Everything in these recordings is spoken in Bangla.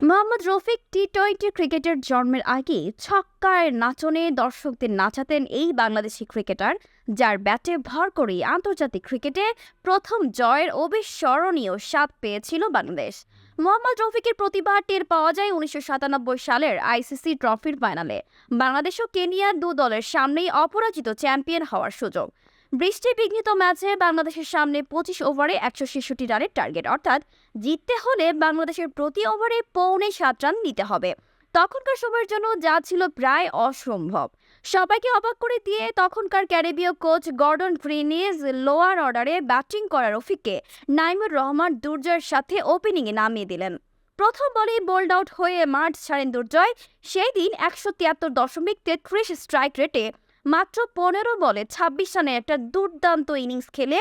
মোহাম্মদ রফিক টি-টোয়েন্টি ক্রিকেটের জন্মের আগে ছক্কার নাচনে দর্শকদের নাচাতেন এই বাংলাদেশি ক্রিকেটার, যার ব্যাটে ভর করেই আন্তর্জাতিক ক্রিকেটে প্রথম জয়ের অবিস্মরণীয় স্বাদ পেয়েছিল বাংলাদেশ। মোহাম্মদ রফিকের প্রতিভা টের পাওয়া যায় ১৯৯৭ সালের আইসিসি ট্রফির ফাইনালে। বাংলাদেশ ও কেনিয়ার দু দলের সামনেই অপরাজিত চ্যাম্পিয়ন হওয়ার সুযোগ। বৃষ্টি বিঘ্নিত ম্যাচে বাংলাদেশের সামনে ২৫ ওভারে ১৬৬ রানের টার্গেট, অর্থাৎ জিততে হলে বাংলাদেশের প্রতি ওভারে পৌনে ৭ রান নিতে হবে। তখনকার সময়ের জন্য যা ছিল প্রায় অসম্ভব। সবাইকে অবাক করে দিয়ে তখনকার ক্যারিবীয় কোচ গর্ডন গ্রিনিজ লোয়ার অর্ডারে ব্যাটিং করা রফিককে নাইমুর রহমান দুর্জয়ের সাথে ওপেনিংয়ে নামিয়ে দিলেন। প্রথম বলেই বোল্ড আউট হয়ে মাঠ ছাড়েন দুর্জয়। সেই দিন ১৭৩.৩৩ স্ট্রাইক রেটে মাত্র ১৫ বলে ২৬ রানের একটা দুর্দান্ত ইনিংস খেলে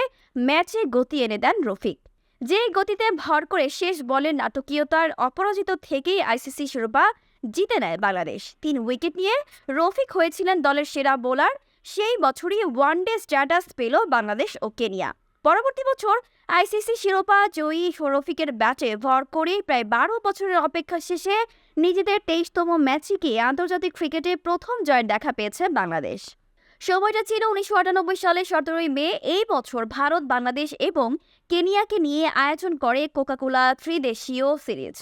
ম্যাচে গতি এনে দেন রফিক। যে গতিতে ভর করে শেষ বলের নাটকীয়তার অপরাজিত থেকেই আইসিসি শিরোপা জিতে নেয় বাংলাদেশ। ৩ উইকেট নিয়ে রফিক হয়েছিলেন দলের সেরা বোলার। সেই বছরই ওয়ানডে স্ট্যাটাস পেল বাংলাদেশ ও কেনিয়া। পরবর্তী বছর আইসিসি শিরোপা জয়ী রফিকের ব্যাটে ভর করে প্রায় ১২ বছরের অপেক্ষা শেষে নিজেদের ২৩তম ম্যাচে গিয়ে আন্তর্জাতিক ক্রিকেটে প্রথম জয়ের দেখা পেয়েছে বাংলাদেশ। সময়টা ছিল ১৯৯৮ সালের ১৭ই মে। এই বছর ভারত, বাংলাদেশ এবং কেনিয়াকে নিয়ে আয়োজন করে কোকা-কোলা ত্রিদেশীয় সিরিজ।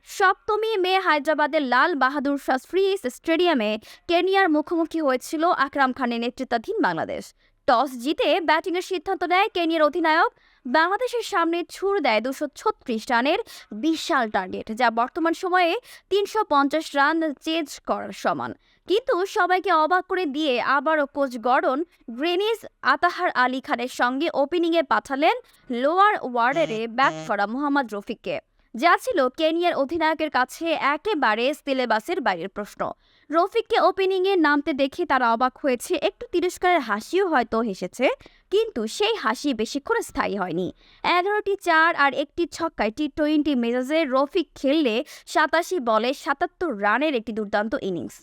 ৭ই মে হায়দ্রাবাদের লাল বাহাদুর শাস্ত্রী স্টেডিয়ামে কেনিয়ার মুখোমুখি হয়েছিল আকরাম খানের নেতৃত্বাধীন বাংলাদেশ। টস জিতে ব্যাটিংয়ের সিদ্ধান্ত নেয় কেনিয়ার অধিনায়ক। বাংলাদেশের সামনে ছুড়ে দেয় ২৩৬ রানের বিশাল টার্গেট, যা বর্তমান সময়ে ৩৫০ রান চেজ করার সমান। কিন্তু সবাইকে অবাক করে দিয়ে আবারও coach Gordon Greenidge Atahar Ali খানের সঙ্গে ওপেনিংয়ে পাঠালেন লোয়ার ওয়ার্ডারে ব্যাট করা মোহাম্মদ রফিককে, যা ছিল কেনিয়ার অধিনায়কের কাছে একেবারে সিলেবাসের বাইরের প্রশ্ন। রফিককে ওপেনিংয়ে নামতে দেখে তারা অবাক হয়েছে, একটু তিরস্কারের হাসিও হয়তো হেসেছে, কিন্তু সেই হাসি বেশিক্ষণ স্থায়ী হয়নি। ১১টি চার আর একটি ছক্কায় টি-টোয়েন্টি মেজাজে রফিক খেললে ৮৭ বলে ৭৭ রানের একটি দুর্দান্ত ইনিংস।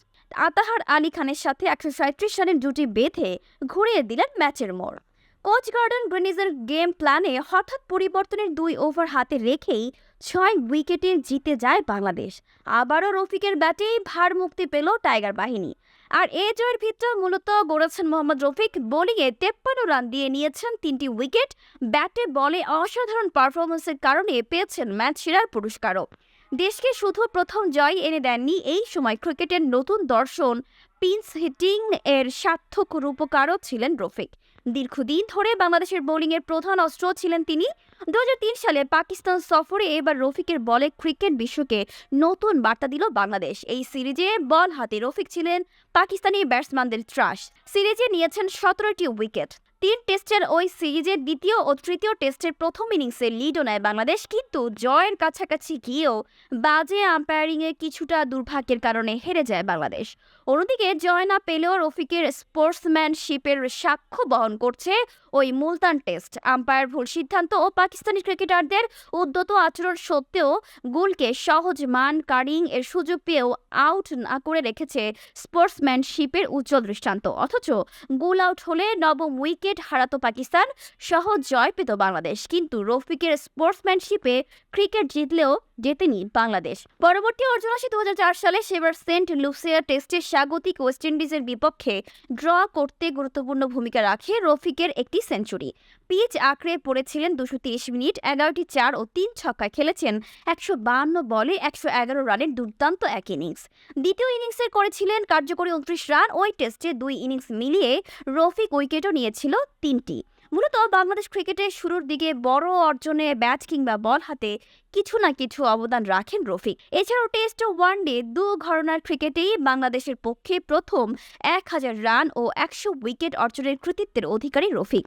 আতাহার আলী খানের সাথে ১৩৭ রানের জুটি বেঁধে ঘুরিয়ে দিলেন ম্যাচের মোড়। কোচ গর্ডন গ্রিনিজের গেম প্ল্যানে হঠাৎ পরিবর্তনের ২ ওভার হাতে রেখেই ৬ উইকেটে জিতে যায় বাংলাদেশ। আবারও রফিকের ব্যাটেই ভার মুক্তি পেল টাইগার বাহিনী। আর এ জয়ের ভিতটা মূলত গড়েছেন মোহাম্মদ রফিক। বোলিংয়ে ৫৩ রান দিয়ে নিয়েছেন ৩টি উইকেট। ব্যাটে বলে অসাধারণ পারফরমেন্সের কারণে পেয়েছেন ম্যাচ সেরার পুরস্কারও। দেশকে শুধু প্রথম জয় এনে দেননি, এই সময় ক্রিকেটের নতুন দর্শন পিঞ্চ হিটিং এর সার্থক রূপকারও ছিলেন রফিক। দীর্ঘদিন ধরে বাংলাদেশের বোলিংয়ের প্রধান অস্ত্র ছিলেন তিনি। ২০০৩ সালে পাকিস্তান সফরে এবার রফিকের বলে ক্রিকেট বিশ্বকে নতুন বার্তা দিল বাংলাদেশ। এই সিরিজে বল হাতে রফিক ছিলেন পাকিস্তানি ব্যাটসম্যানদের ত্রাস। সিরিজে নিয়েছেন ১৭টি উইকেট। ৩ টেস্টের ওই সিরিজের দ্বিতীয় ও তৃতীয় টেস্টের প্রথম ইনিংসে লিডও নেয় বাংলাদেশ, কিন্তু জয়ের কাছাকাছি গিয়েও বাজে আম্পায়ারিংয়ে কিছুটা দুর্ভাগ্যের কারণে হেরে যায় বাংলাদেশ। অন্যদিকে জয় না পেলেও রফিকের স্পোর্টসম্যানশিপের সাক্ষ্য বহন করছে ওই মুলতান টেস্ট। আম্পায়ার ভুল সিদ্ধান্ত ও পাকিস্তানি ক্রিকেটারদের উদ্যত আচরণ সত্ত্বেও গুলকে সহজ মান কারিং এর সুযোগ পেয়েও আউট না করে রেখেছে স্পোর্টসম্যানশিপের উজ্জ্বল দৃষ্টান্ত। অথচ গুল আউট হলে নবম উইকেট হারাতো পাকিস্তান, সহজ জয় পেত বাংলাদেশ। কিন্তু রফিকের স্পোর্টসম্যানশিপে ক্রিকেট জিতলেও জেতেনি বাংলাদেশ। পরবর্তী অর্জন আসে ২০০৪ সালে সেবার সেন্ট লুসিয়া টেস্টে স্বাগতিক ওয়েস্ট ইন্ডিজের বিপক্ষে ড্র করতে গুরুত্বপূর্ণ ভূমিকা রাখে রফিকের একটি সেঞ্চুরি। পিচ আঁকড়ে পড়েছিলেন ২৩০ মিনিট, ১১টি চার ও ৩ ছক্কায় খেলেছেন ১৫২ বলে ১১১ রানের দুর্দান্ত এক ইনিংস। দ্বিতীয় ইনিংসে করেছিলেন কার্যকরী ২৯ রান। ওই টেস্টে ২ ইনিংস মিলিয়ে রফিক উইকেটও নিয়েছিল ৩টি। মূলত বাংলাদেশ ক্রিকেটের শুরুর দিকে বড় অর্জনে ব্যাট কিংবা বল হাতে কিছু না কিছু অবদান রাখেন রফিক। এছাড়াও টেস্ট ও ওয়ানডে দু ঘরানার ক্রিকেটেই বাংলাদেশের পক্ষে প্রথম ১০০০ রান ও ১০০ উইকেট অর্জনের কৃতিত্বের অধিকারী রফিক।